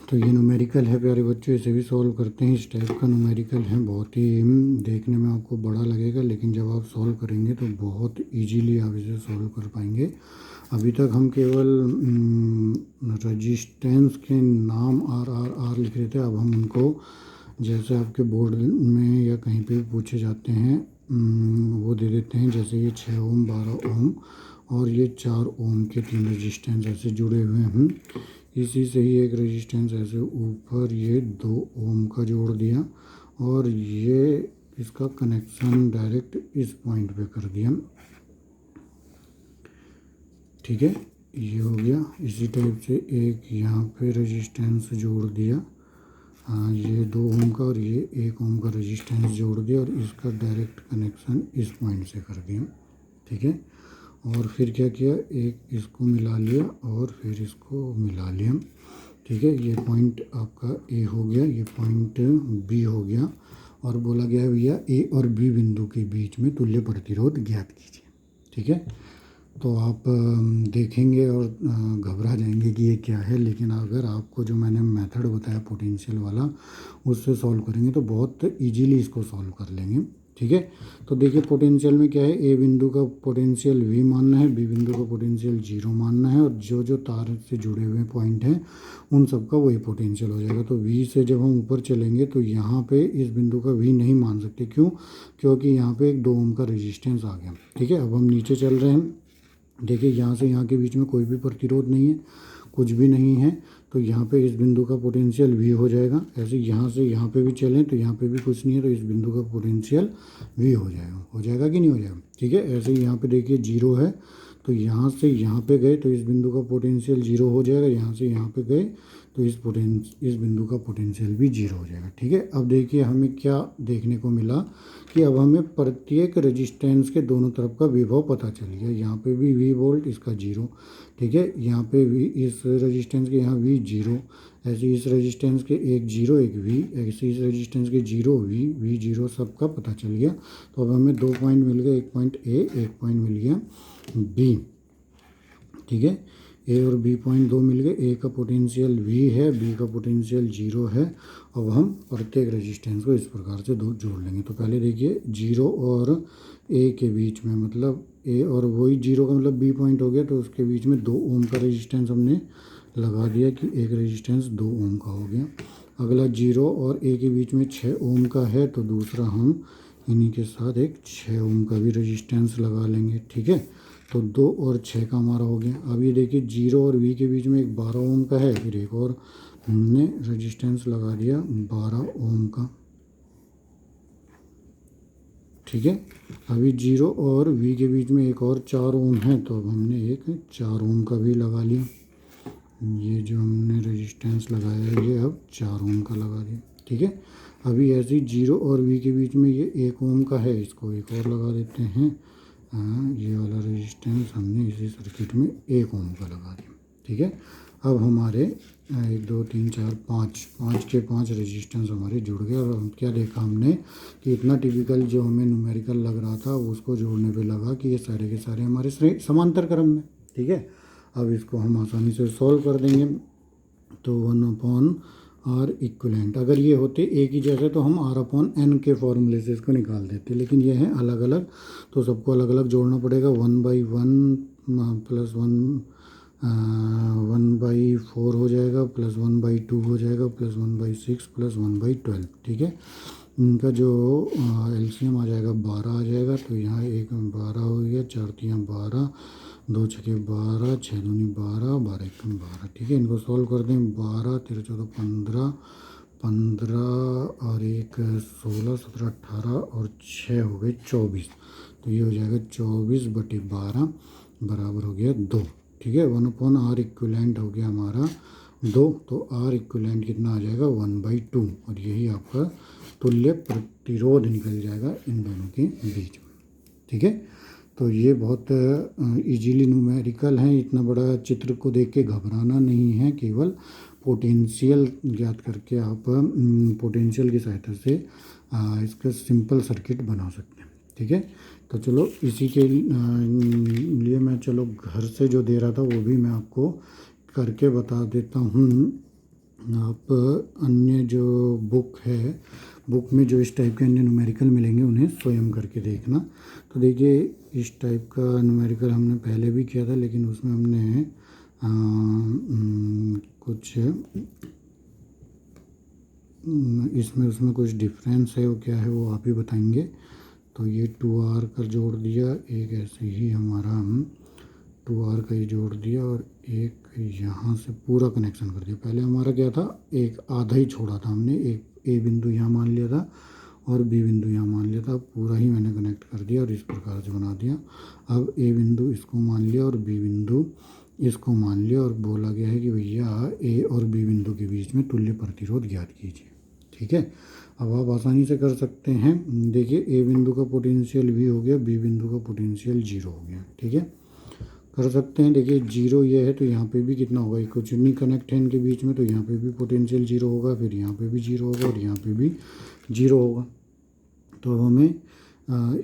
तो ये न्यूमेरिकल है प्यारे बच्चों, इसे भी सॉल्व करते हैं। इस टाइप का न्यूमेरिकल है, बहुत ही देखने में आपको बड़ा लगेगा, लेकिन जब आप सॉल्व करेंगे तो बहुत इजीली आप इसे सॉल्व कर पाएंगे। अभी तक हम केवल रजिस्टेंस के नाम आर आर आर लिख रहे थे। अब हम उनको जैसे आपके बोर्ड में या कहीं पे भी पूछे जाते हैं वो दे देते हैं। जैसे ये 6 ओम, 12 ओम और ये 4 ओम के 3 रजिस्टेंस ऐसे जुड़े हुए हैं। इसी से ही एक रेजिस्टेंस ऐसे ऊपर ये 2 ओम का जोड़ दिया और ये इसका कनेक्शन डायरेक्ट इस पॉइंट पे कर दिया। ठीक है, ये हो गया। इसी टाइप से एक यहाँ पे रेजिस्टेंस जोड़ दिया, ये 2 ओम का और ये 1 ओम का रेजिस्टेंस जोड़ दिया और इसका डायरेक्ट कनेक्शन इस पॉइंट से कर दिया। ठीक है, और फिर क्या किया, एक इसको मिला लिया और फिर इसको मिला लिया। ठीक है, ये पॉइंट आपका ए हो गया, ये पॉइंट बी हो गया और बोला गया भैया ए और बी बिंदु के बीच में तुल्य प्रतिरोध ज्ञात कीजिए। ठीक है, तो आप देखेंगे और घबरा जाएंगे कि ये क्या है, लेकिन अगर आपको जो मैंने मेथड बताया पोटेंशियल वाला उससे सॉल्व करेंगे तो बहुत इजीली इसको सॉल्व कर लेंगे। ठीक है, तो देखिए पोटेंशियल में क्या है, ए बिंदु का पोटेंशियल वी मानना है, बी बिंदु का पोटेंशियल 0 मानना है और जो जो तार से जुड़े हुए पॉइंट हैं उन सब का वही पोटेंशियल हो जाएगा। तो वी से जब हम ऊपर चलेंगे तो यहाँ पे इस बिंदु का वी नहीं मान सकते, क्यों, क्योंकि यहाँ पे एक 2 ओम का रेजिस्टेंस आ गया। ठीक है, अब हम नीचे चल रहे हैं। देखिए यहाँ से यहाँ के बीच में कोई भी प्रतिरोध नहीं है, कुछ भी नहीं है, तो यहाँ पे इस बिंदु का पोटेंशियल वी हो जाएगा। ऐसे यहाँ से यहाँ पे भी चलें तो यहाँ पे भी कुछ नहीं है, तो इस बिंदु का पोटेंशियल वी हो जाएगा कि नहीं हो जाएगा। ठीक है, ऐसे ही यहाँ पे देखिए 0 है, तो यहाँ से यहाँ पे गए तो इस बिंदु का पोटेंशियल 0 हो जाएगा। यहाँ से यहाँ पे गए तो इस बिंदु का पोटेंशियल भी 0 हो जाएगा। ठीक है, अब देखिए हमें क्या देखने को मिला कि अब हमें प्रत्येक रेजिस्टेंस के दोनों तरफ का विभव पता चल गया। यहाँ पे भी वी वोल्ट, इसका 0। ठीक है, यहाँ पे वी, इस रेजिस्टेंस के यहाँ वी 0, ऐसे इस रेजिस्टेंस के एक 0 एक वी, ऐसे इस रेजिस्टेंस के 0 वी 0 सबका पता चल गया। तो अब हमें 2 पॉइंट मिल गए, एक पॉइंट ए, एक पॉइंट मिल गया बी। ठीक है, ए और बी पॉइंट 2 मिल गए, ए का पोटेंशियल वी है, बी का पोटेंशियल 0 है। अब हम प्रत्येक रेजिस्टेंस को इस प्रकार से दो जोड़ लेंगे। तो पहले देखिए 0 और ए के बीच में, मतलब ए और वही 0 का मतलब बी पॉइंट हो गया, तो उसके बीच में 2 ओम का रेजिस्टेंस हमने लगा दिया कि एक रेजिस्टेंस 2 ओम का हो गया। अगला 0 और ए के बीच में 6 ओम का है, तो दूसरा हम इन्हीं के साथ एक 6 ओम का भी रेजिस्टेंस लगा लेंगे। ठीक है, तो 2 और 6 का हमारा हो गया। अब ये देखिए 0 और वी के बीच में एक 12 ओम का है, फिर एक और हमने रेजिस्टेंस लगा दिया 12 ओम का। ठीक है, अभी 0 और वी के बीच में एक और 4 ओम है, तो अब हमने एक 4 ओम का भी लगा लिया। ये जो हमने रेजिस्टेंस लगाया है ये अब 4 ओम का लगा दिया। ठीक है, अभी ऐसे ही 0 और वी के बीच में ये 1 ओम का है, इसको एक और लगा देते हैं। ये वाला रेजिस्टेंस हमने इसी सर्किट में 1 ओम का लगा दिया। ठीक है, अब हमारे 1 2 3 4 5 के 5 रेजिस्टेंस हमारे जुड़ गए। और हम क्या देखा हमने कि इतना टिपिकल जो हमें न्यूमेरिकल लग रहा था उसको जोड़ने पे लगा कि ये सारे के सारे हमारे समांतर क्रम में। ठीक है, अब इसको हम आसानी से सॉल्व कर देंगे। तो 1/r इक्वलेंट, अगर ये होते एक ही जैसे तो हम r/n के फॉर्मूले से इसको निकाल देते, लेकिन ये हैं अलग अलग, तो सबको अलग अलग जोड़ना पड़ेगा। 1/1 प्लस 1/4 हो जाएगा, प्लस 1/2 हो जाएगा, प्लस 1/6 प्लस 1/12। ठीक है, इनका जो एलसीएम आ जाएगा 12 आ जाएगा। तो यहाँ एक 12 हो गया, 4 तियाँ 12, 2 छके 12, 6 दूनी 12, 12 एकम 12। ठीक है, इनको सॉल्व कर दें। 12 13 14 15, 15 और एक 16 17 18 और 6 हो गए 24। तो ये हो जाएगा 24/12 बराबर हो गया 2। ठीक है, 1/r इक्विवेलेंट हो गया हमारा 2, तो r इक्विवेलेंट कितना आ जाएगा 1/2, और यही आपका तुल्य प्रतिरोध निकल जाएगा इन दोनों के बीच में। ठीक है, तो ये बहुत इजीली न्यूमेरिकल हैं। इतना बड़ा चित्र को देख के घबराना नहीं है, केवल पोटेंशियल ज्ञात करके आप पोटेंशियल की सहायता से इसका सिंपल सर्किट बना सकते हैं। ठीक है, तो चलो इसी के लिए मैं चलो घर से जो दे रहा था वो भी मैं आपको करके बता देता हूँ। आप अन्य जो बुक है, बुक में जो इस टाइप के अन्य न्यूमेरिकल मिलेंगे उन्हें स्वयं करके देखना। तो देखिए इस टाइप का न्यूमेरिकल हमने पहले भी किया था, लेकिन उसमें हमने कुछ इसमें उसमें कुछ डिफरेंस है, वो क्या है वो आप ही बताएंगे। तो ये 2r का जोड़ दिया, एक ऐसे ही हमारा हम 2r का ही जोड़ दिया और एक यहाँ से पूरा कनेक्शन कर दिया। पहले हमारा क्या था, एक आधा ही छोड़ा था हमने, एक ए बिंदु यहाँ मान लिया था और बी बिंदु यहाँ मान लिया था। पूरा ही मैंने कनेक्ट कर दिया और इस प्रकार से बना दिया। अब ए बिंदु इसको मान लिया और बी बिंदु इसको मान लिया और बोला गया है कि भैया ए और बी बिंदु के बीच में तुल्य प्रतिरोध ज्ञात कीजिए। ठीक है, अब आप आसानी से कर सकते हैं। देखिए ए बिंदु का पोटेंशियल वी हो गया, बी बिंदु का पोटेंशियल 0 हो गया। ठीक है, कर सकते हैं। देखिए 0 ये है तो यहाँ पे भी कितना होगा, कुछ नहीं कनेक्ट है इनके बीच में, तो यहाँ पे भी पोटेंशियल 0 होगा, फिर यहाँ पे भी 0 होगा और यहाँ पे भी 0 होगा। तो अब हमें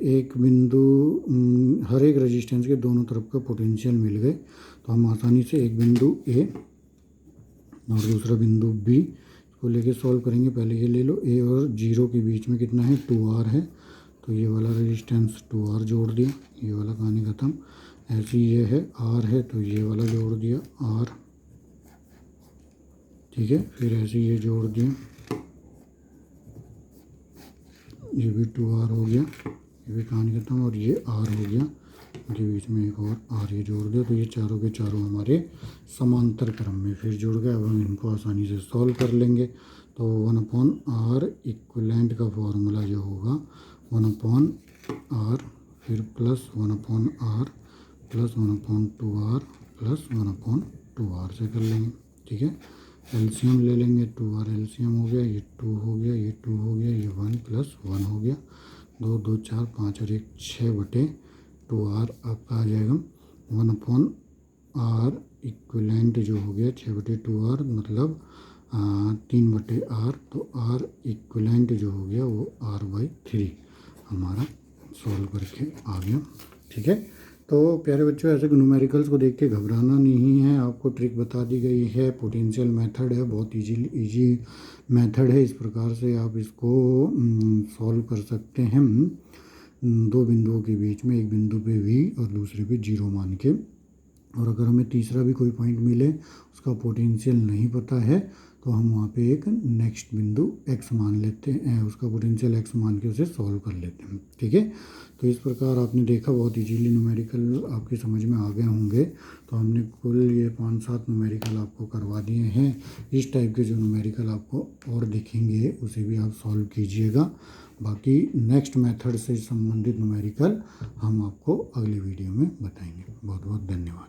एक बिंदु हर एक रेजिस्टेंस के दोनों तरफ का पोटेंशियल मिल गए। तो हम आसानी से एक बिंदु ए और दूसरा बिंदु बी को लेके सॉल्व करेंगे। पहले ये ले लो, ए और 0 के बीच में कितना है, 2r है, तो ये वाला रेजिस्टेंस 2r जोड़ दिया, ये वाला कहानी ख़त्म। ऐसे ही ये है r है तो ये वाला जोड़ दिया r। ठीक है, फिर ऐसे ये जोड़ दिया, ये भी 2r हो गया, ये भी कहानी खत्म, और ये r हो गया, इनके बीच में एक और r ये जोड़ दिया। तो ये चारों के चारों हमारे समांतर क्रम में फिर जुड़ गए। अब हम इनको आसानी से सॉल्व कर लेंगे। तो 1/r इक्विवेलेंट का फॉर्मूला जो होगा 1/r फिर plus 1/r plus 1/2r plus 1/2r से कर लेंगे। ठीक है, एलसीएम ले लेंगे, 2r एलसीएम हो गया, ये 2 हो गया, ये 2 हो गया, ये 1 + 1 हो गया, 2 2 4 5 और 1 6/2r आपका आ जाएगा। 1/r इक्विवेलेंट जो हो गया 6/2r मतलब 3/r, तो r इक्विवेलेंट जो हो गया वो r/3 हमारा सॉल्व करके आ गया। ठीक है, तो प्यारे बच्चों ऐसे न्यूमेरिकल्स को देख के घबराना नहीं है, आपको ट्रिक बता दी गई है। पोटेंशियल मेथड है, बहुत इजी मेथड है, इस प्रकार से आप इसको सॉल्व कर सकते हैं। दो बिंदुओं के बीच में एक बिंदु पे v और दूसरे पे 0 मान के, और अगर हमें तीसरा भी कोई पॉइंट मिले उसका पोटेंशियल नहीं पता है तो हम वहाँ पे एक नेक्स्ट बिंदु x मान लेते हैं, उसका पोटेंशियल x मान के उसे सॉल्व कर लेते हैं। ठीक है, तो इस प्रकार आपने देखा बहुत इजीली न्यूमेरिकल आपकी समझ में आ गए होंगे। तो हमने कुल ये 5-7 न्यूमेरिकल आपको करवा दिए हैं। इस टाइप के जो न्यूमेरिकल आपको और दिखेंगे उसे भी आप सॉल्व कीजिएगा। बाकी नेक्स्ट मेथड से संबंधित न्यूमेरिकल हम आपको अगले वीडियो में बताएंगे। बहुत बहुत धन्यवाद।